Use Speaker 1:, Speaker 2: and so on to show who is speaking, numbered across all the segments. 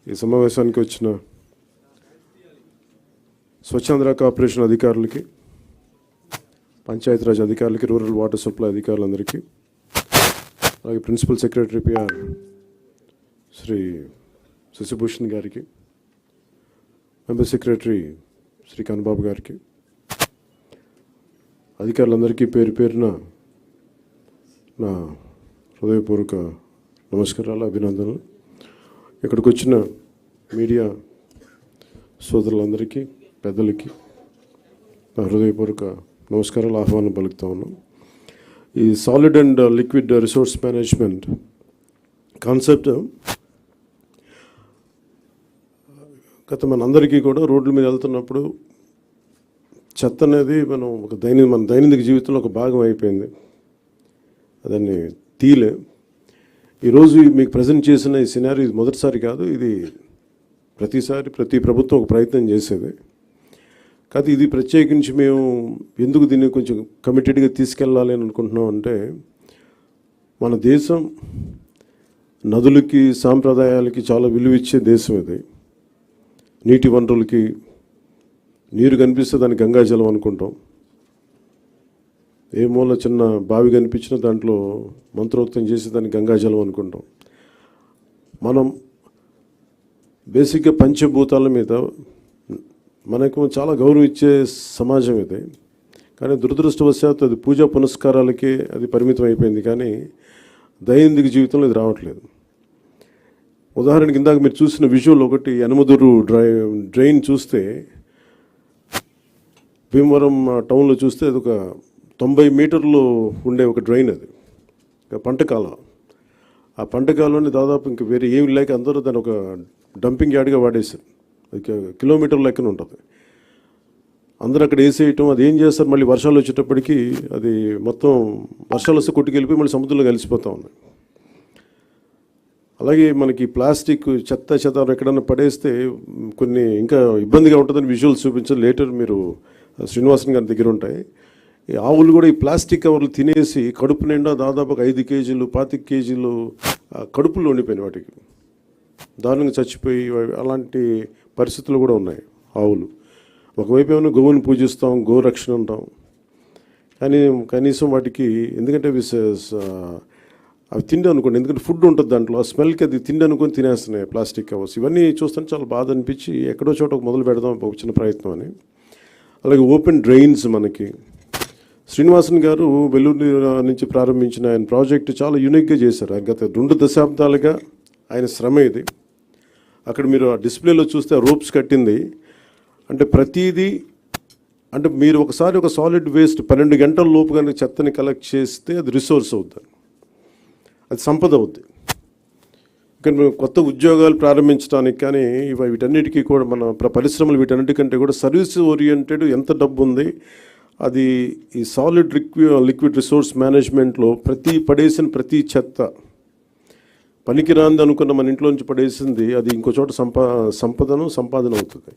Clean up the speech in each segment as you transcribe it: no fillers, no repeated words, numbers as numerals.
Speaker 1: ఈ సమావేశానికి వచ్చిన స్వచ్ఛంద్ర కార్పొరేషన్ అధికారులకి, పంచాయతీరాజ్ అధికారులకి, రూరల్ వాటర్ సప్లై అధికారులందరికీ, అలాగే principal secretary PR Shri Shashibhushan గారికి, మెంబర్ సెక్రటరీ శ్రీ కన్నబాబు గారికి, అధికారులందరికీ పేరు పేరున నా హృదయపూర్వక నమస్కారాలు, అభినందనలు. ఇక్కడికి వచ్చిన మీడియా సోదరులందరికీ, పెద్దలకి నా హృదయపూర్వక నమస్కారాలు, ఆహ్వానం పలుకుతా ఉన్నాం. ఈ solid and liquid resource management concept గత మనందరికీ కూడా రోడ్ల మీద వెళ్తున్నప్పుడు చెత్త అనేది మన దైనందిక జీవితంలో ఒక భాగం అయిపోయింది. దాన్ని తీయలే. ఈరోజు మీకు ప్రజెంట్ చేసిన ఈ సినారీ ఇది మొదటిసారి కాదు, ఇది ప్రతి ప్రభుత్వం ఒక ప్రయత్నం చేసేది. కాదు, ఇది ప్రత్యేకించి మేము ఎందుకు దీన్ని కొంచెం కమిటెడ్గా తీసుకెళ్ళాలి అని అనుకుంటున్నాం అంటే, మన దేశం నదులకి, సాంప్రదాయాలకి చాలా విలువ ఇచ్చే దేశం ఇది. నీటి వనరులకి, నీరు కనిపిస్తే దాన్ని గంగాజలం అనుకుంటాం. ఏ మూల చిన్న బావి కనిపించినా దాంట్లో మంత్రోక్తం చేసి దాన్ని గంగాజలం అనుకుంటాం. మనం బేసిక్గా పంచభూతాల మీద మనకు చాలా గౌరవం ఇచ్చే సమాజం ఇది. కానీ దురదృష్టవశాత్తు అది పూజా పునస్కారాలకే అది పరిమితం అయిపోయింది, కానీ దైనందిక జీవితంలో ఇది రావట్లేదు. ఉదాహరణకి ఇందాక మీరు చూసిన విజువల్ ఒకటి, యనమదురు డ్రైన్ చూస్తే, భీమవరం టౌన్లో చూస్తే అది ఒక 90 మీటర్లు ఉండే ఒక డ్రైన్. అది పంటకాలం. ఆ పంటకాలంలో దాదాపు ఇంక వేరే ఏమి లేక అందరూ దాన్ని ఒక డంపింగ్ యార్డ్గా వాడేశారు. అది కిలోమీటర్ లెక్కన ఉంటుంది. అందరూ అక్కడ వేసేయటం, అది ఏం చేస్తారు, మళ్ళీ వర్షాలు వచ్చేటప్పటికి అది మొత్తం వర్షాలు వస్తే కొట్టుకెళ్ళిపోయి మళ్ళీ సముద్రంలో కలిసిపోతూ ఉన్నాయి. అలాగే మనకి ప్లాస్టిక్ చెత్త ఎక్కడన్నా పడేస్తే కొన్ని ఇంకా ఇబ్బందిగా ఉంటుందని విజువల్స్ చూపించారు. లేటర్ మీరు శ్రీనివాసన్ గారి దగ్గర ఉంటాయి. ఈ ఆవులు కూడా ఈ ప్లాస్టిక్ కవర్లు తినేసి కడుపు నిండా దాదాపు 5 కేజీలు 25 కేజీలు కడుపులో ఉండిపోయినాయి. వాటికి దారుణంగా చచ్చిపోయి అలాంటి పరిస్థితులు కూడా ఉన్నాయి ఆవులు. ఒకవైపు ఏమైనా గోవుని పూజిస్తాం, గోరక్షణ అంటాం, కానీ కనీసం వాటికి ఎందుకంటే అవి తిండి అనుకోండి, ఎందుకంటే ఫుడ్ ఉంటుంది దాంట్లో, ఆ స్మెల్కి అది తిండి అనుకొని తినేస్తున్నాయి ప్లాస్టిక్ కవర్స్. ఇవన్నీ చూస్తుంటే చాలా బాధ అనిపించి ఎక్కడో చోట మొదలు పెడదాం ఒక చిన్న ప్రయత్నం అని. అలాగే ఓపెన్ డ్రైన్స్ మనకి శ్రీనివాసన్ గారు వెల్లూరు నుంచి ప్రారంభించిన ఆయన ప్రాజెక్టు చాలా యూనిక్గా చేశారు. గత 2 దశాబ్దాలుగా ఆయన శ్రమ ఇది. అక్కడ మీరు ఆ డిస్ప్లేలో చూస్తే రోప్స్ కట్టింది అంటే ప్రతిదీ, అంటే మీరు ఒకసారి ఒక సాలిడ్ వేస్ట్ 12 గంటల లోపు కనుక చెత్తని కలెక్ట్ చేస్తే అది రిసోర్స్ అవుతుంది, అది సంపద అవుద్ది. ఇక్కడ మేము కొత్త ఉద్యోగాలు ప్రారంభించడానికి కానీ వీటన్నిటికీ కూడా మన పరిశ్రమలు వీటన్నిటికంటే కూడా సర్వీస్ ఓరియంటెడ్ ఎంత డబ్బు ఉంది, అది ఈ సాలిడ్ లిక్విడ్ రిసోర్స్ మేనేజ్మెంట్లో పడేసిన ప్రతి చెత్త పనికిరాంది అనుకున్న మన ఇంట్లో నుంచి పడేసింది అది ఇంకో చోట సంపాదన అవుతుంది.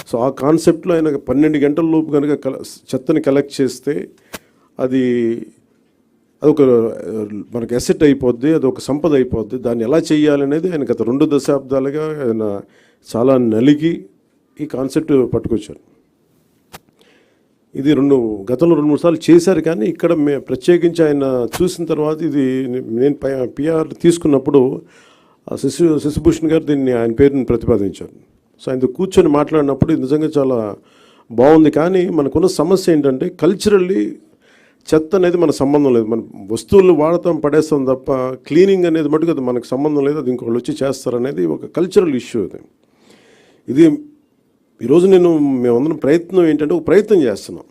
Speaker 1: సో ఆ కాన్సెప్ట్లో ఆయన 12 గంటల లోపు కనుక చెత్తని కలెక్ట్ చేస్తే అది ఒక మనకి అసెట్ అయిపోద్ది, అది ఒక సంపద అయిపోద్ది. దాన్ని ఎలా చేయాలనేది ఆయన గత 2 దశాబ్దాలుగా ఆయన చాలా నలిగి ఈ కాన్సెప్ట్ పట్టుకొచ్చారు. ఇది గతంలో 2-3 సార్లు చేశారు, కానీ ఇక్కడ ప్రత్యేకించి ఆయన చూసిన తర్వాత ఇది నేను పిఆర్ తీసుకున్నప్పుడు శశిభూషణ్ గారు దీన్ని ఆయన పేరుని ప్రతిపాదించారు. సో ఆయనతో కూర్చొని మాట్లాడినప్పుడు ఇది నిజంగా చాలా బాగుంది. కానీ మనకున్న సమస్య ఏంటంటే కల్చరల్లీ చెత్త అనేది మన సంబంధం లేదు. మన వస్తువులు వాడతాం, పడేస్తాం తప్ప క్లీనింగ్ అనేది మటుకు అది మనకు సంబంధం లేదు, అది ఇంకొకళ్ళు వచ్చి చేస్తారనేది ఒక కల్చరల్ ఇష్యూ. ఇది ఈరోజు మేమందరం ప్రయత్నం ఏంటంటే ఒక ప్రయత్నం చేస్తున్నాం.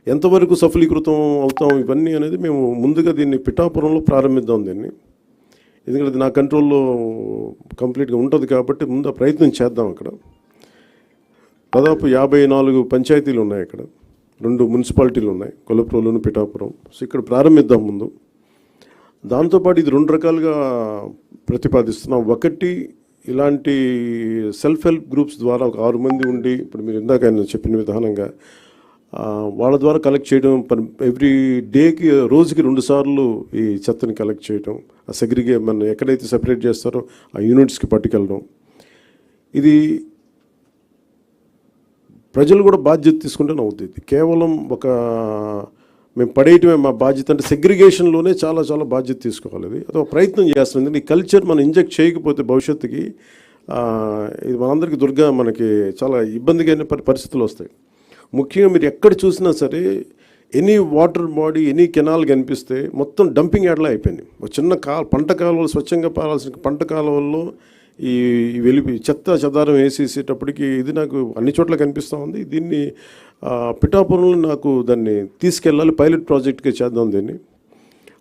Speaker 1: ఎంతవరకు సఫలీకృతం అవుతాం ఇవన్నీ అనేది మేము ముందుగా దీన్ని పిఠాపురంలో ప్రారంభిద్దాం దీన్ని, ఎందుకంటే నా కంట్రోల్లో కంప్లీట్గా ఉంటుంది కాబట్టి ముందు ఆ ప్రయత్నం చేద్దాం. అక్కడ దాదాపు 54 పంచాయతీలు ఉన్నాయి, అక్కడ 2 మున్సిపాలిటీలు ఉన్నాయి, కొలప్రోలును పిఠాపురం. సో ఇక్కడ ప్రారంభిద్దాం ముందు. దాంతోపాటు ఇది 2 రకాలుగా ప్రతిపాదిస్తున్నాం. ఒకటి, ఇలాంటి సెల్ఫ్ హెల్ప్ గ్రూప్స్ ద్వారా ఒక 6 మంది ఉండి, ఇప్పుడు మీరు ఇందాక ఆయన చెప్పిన విధానంగా వాళ్ళ ద్వారా కలెక్ట్ చేయడం, ఎవ్రీ డేకి రోజుకి 2 సార్లు ఈ చెత్తని కలెక్ట్ చేయడం, మన ఎక్కడైతే సెపరేట్ చేస్తారో ఆ యూనిట్స్కి పట్టుకెళ్ళడం. ఇది ప్రజలు కూడా బాధ్యత తీసుకుంటేనే అవుతుంది. కేవలం మేము పడేయటమే మా బాధ్యత అంటే సెగ్రిగేషన్లోనే చాలా చాలా బాధ్యత తీసుకోవాలి. అది ఒక ప్రయత్నం చేస్తుంది. ఈ కల్చర్ మనం ఇంజెక్ట్ చేయకపోతే భవిష్యత్తుకి ఇది మనందరికీ మనకి చాలా ఇబ్బందిగా పరిస్థితులు వస్తాయి. ముఖ్యంగా మీరు ఎక్కడ చూసినా సరే any water body, any canal కనిపిస్తే మొత్తం డంపింగ్ యార్డ్లా అయిపోయింది. ఒక చిన్న పంట కాలువలు, స్వచ్ఛంగా పారాల్సిన పంట కాలువల్లో ఈ చెత్త చెదారం వేసేసేటప్పటికి ఇది నాకు అన్ని చోట్ల కనిపిస్తూ ఉంది. దీన్ని పిఠాపురంలో నాకు దాన్ని తీసుకెళ్ళాలి, పైలట్ ప్రాజెక్ట్గా చేద్దాం దీన్ని.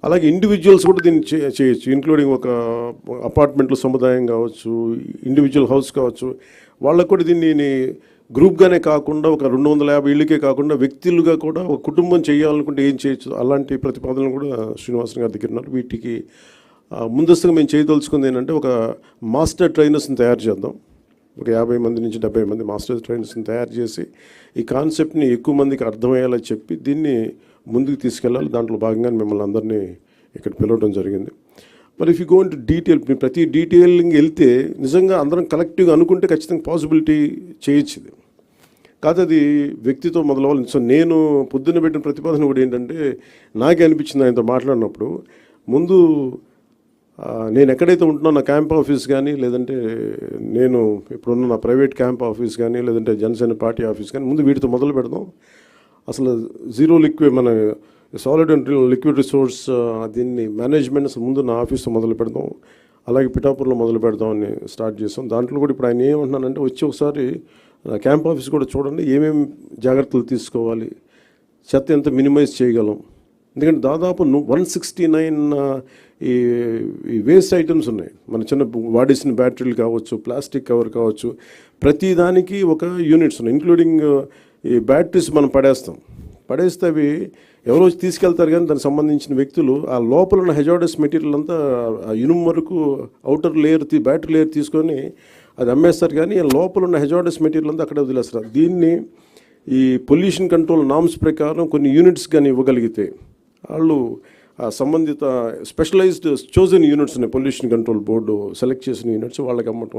Speaker 1: అలాగే ఇండివిజువల్స్ కూడా దీన్ని చేయొచ్చు, ఇంక్లూడింగ్ ఒక అపార్ట్మెంట్లో సముదాయం కావచ్చు, ఇండివిజువల్ హౌస్ కావచ్చు, వాళ్ళకు కూడా దీన్ని గ్రూప్గానే కాకుండా ఒక 250 ఇళ్ళకే కాకుండా వ్యక్తులుగా కూడా ఒక కుటుంబం చేయాలనుకుంటే ఏం చేయొచ్చు, అలాంటి ప్రతిపాదనలు కూడా శ్రీనివాసన్ గారి దగ్గర ఉన్నారు. వీటికి ముందస్తుగా మేము చేయదలుచుకుంది ఏంటంటే ఒక మాస్టర్ ట్రైనర్స్ని తయారు చేద్దాం. ఒక 50 మంది నుంచి 70 మంది మాస్టర్ ట్రైనర్స్ని తయారు చేసి ఈ కాన్సెప్ట్ని ఎక్కువ మందికి అర్థమయ్యేలా చెప్పి దీన్ని ముందుకు తీసుకెళ్ళాలి. దాంట్లో భాగంగా మిమ్మల్ని అందరినీ ఇక్కడ పిలవడం జరిగింది. మరి if you go into detail, ప్రతి డీటెయిలింగ్ వెళ్తే నిజంగా అందరం కలెక్టివ్గా అనుకుంటే ఖచ్చితంగా పాసిబిలిటీ చేయొచ్చు. ఇది కాదు, అది వ్యక్తితో మొదలవ్వాలి. సో నేను పొద్దున్న పెట్టిన ప్రతిపాదన కూడా ఏంటంటే నాకే అనిపించింది ఆయనతో మాట్లాడినప్పుడు, ముందు నేను ఎక్కడైతే ఉంటున్నా నా క్యాంప్ ఆఫీస్ కానీ, లేదంటే నేను ఇప్పుడున్న నా ప్రైవేట్ క్యాంప్ ఆఫీస్ కానీ, లేదంటే జనసేన పార్టీ ఆఫీస్ కానీ, ముందు వీటితో మొదలు పెడదాం. అసలు జీరో లిక్విడ్, మన సాలిడ్ అండ్ లిక్విడ్ రిసోర్స్ దీన్ని మేనేజ్మెంట్ అసలు ముందు నా ఆఫీస్తో మొదలు పెడదాం, అలాగే పిఠాపురంలో మొదలు పెడదామని స్టార్ట్ చేస్తాం. దాంట్లో కూడా ఇప్పుడు ఆయన ఏమంటున్నానంటే వచ్చి ఒకసారి క్యాంప్ ఆఫీస్ కూడా చూడండి, ఏమేమి జాగ్రత్తలు తీసుకోవాలి, చెత్త ఎంత మినిమైజ్ చేయగలం. ఎందుకంటే దాదాపు 169 ఈ వేస్ట్ ఐటమ్స్ ఉన్నాయి. మన చిన్న వాడేసిన బ్యాటరీలు కావచ్చు, ప్లాస్టిక్ కవర్ కావచ్చు, ప్రతి దానికి ఒక యూనిట్స్ ఉన్నాయి. ఇంక్లూడింగ్ ఈ బ్యాటరీస్ మనం పడేస్తే అవి ఎవరో తీసుకెళ్తారు, కానీ దానికి సంబంధించిన వ్యక్తులు ఆ లోపల ఉన్న హెజార్డస్ మెటీరియల్ అంతా ఇనుము వరకు అవుటర్ లేయర్ బ్యాటరీ లేయర్ తీసుకొని అది అమ్మేస్తారు, కానీ లోపల ఉన్న హెజార్డస్ మెటీరియల్ అంతా అక్కడే వదిలేస్తారు. దీన్ని ఈ పొల్యూషన్ కంట్రోల్ నామ్స్ ప్రకారం కొన్ని యూనిట్స్ కానీ ఇవ్వగలిగితే వాళ్ళు సంబంధిత స్పెషలైజ్డ్ చోజన్ యూనిట్స్ ఉన్నాయి, పొల్యూషన్ కంట్రోల్ బోర్డు సెలెక్ట్ చేసిన యూనిట్స్ వాళ్ళకి అమ్మటం.